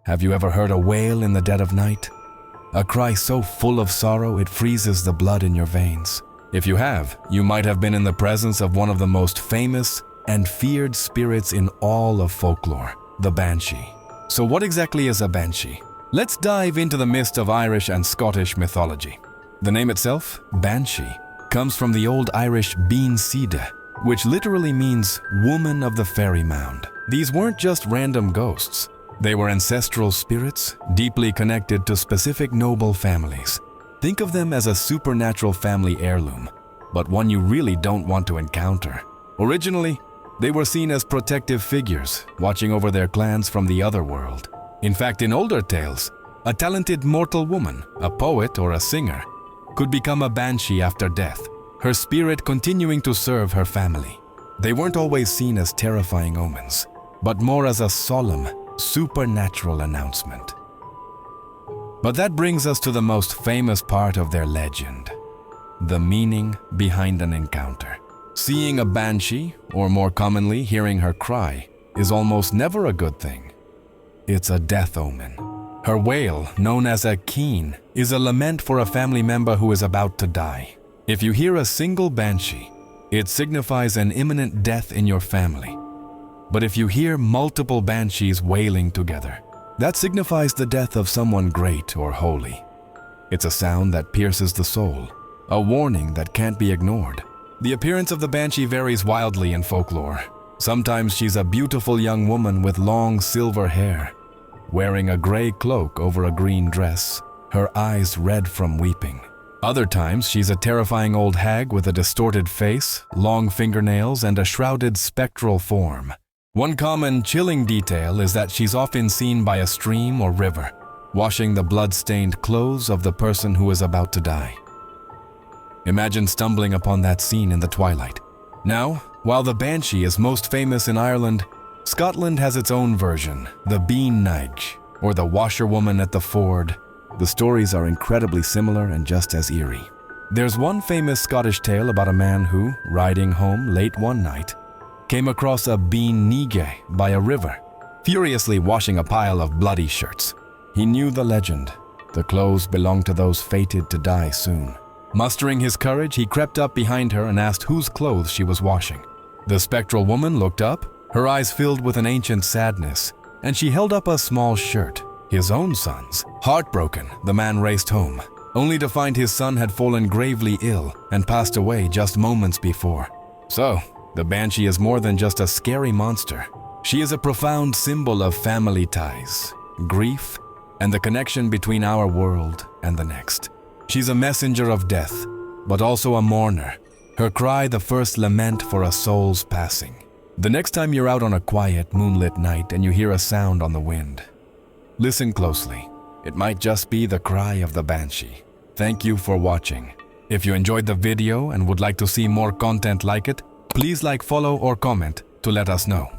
Have you ever heard a wail in the dead of night? A cry so full of sorrow it freezes the blood in your veins. If you have, you might have been in the presence of one of the most famous and feared spirits in all of folklore, the Banshee. So what exactly is a Banshee? Let's dive into the mist of Irish and Scottish mythology. The name itself, Banshee, comes from the old Irish Bean Sida, which literally means woman of the fairy mound. These weren't just random ghosts. They were ancestral spirits, deeply connected to specific noble families. Think of them as a supernatural family heirloom, but one you really don't want to encounter. Originally, they were seen as protective figures, watching over their clans from the other world. In fact, in older tales, a talented mortal woman, a poet or a singer, could become a banshee after death, her spirit continuing to serve her family. They weren't always seen as terrifying omens, but more as a solemn, supernatural announcement. But that brings us to the most famous part of their legend, the meaning behind an encounter. Seeing a banshee, or more commonly hearing her cry, is almost never a good thing. It's a death omen. Her wail, known as a keen, is a lament for a family member who is about to die. If you hear a single banshee, it signifies an imminent death in your family. But if you hear multiple banshees wailing together, that signifies the death of someone great or holy. It's a sound that pierces the soul, a warning that can't be ignored. The appearance of the banshee varies wildly in folklore. Sometimes she's a beautiful young woman with long silver hair, wearing a gray cloak over a green dress, her eyes red from weeping. Other times, she's a terrifying old hag with a distorted face, long fingernails, and a shrouded spectral form. One common, chilling detail is that she's often seen by a stream or river, washing the blood-stained clothes of the person who is about to die. Imagine stumbling upon that scene in the twilight. Now, while the Banshee is most famous in Ireland, Scotland has its own version, the Bean Nige, or the washerwoman at the ford. The stories are incredibly similar and just as eerie. There's one famous Scottish tale about a man who, riding home late one night, came across a bean nige by a river, furiously washing a pile of bloody shirts. He knew the legend. The clothes belonged to those fated to die soon. Mustering his courage, he crept up behind her and asked whose clothes she was washing. The spectral woman looked up, her eyes filled with an ancient sadness, and she held up a small shirt, his own son's. Heartbroken, the man raced home, only to find his son had fallen gravely ill and passed away just moments before. So, the Banshee is more than just a scary monster. She is a profound symbol of family ties, grief, and the connection between our world and the next. She's a messenger of death, but also a mourner, her cry the first lament for a soul's passing. The next time you're out on a quiet, moonlit night and you hear a sound on the wind, listen closely. It might just be the cry of the Banshee. Thank you for watching. If you enjoyed the video and would like to see more content like it, please like, follow, or comment to let us know.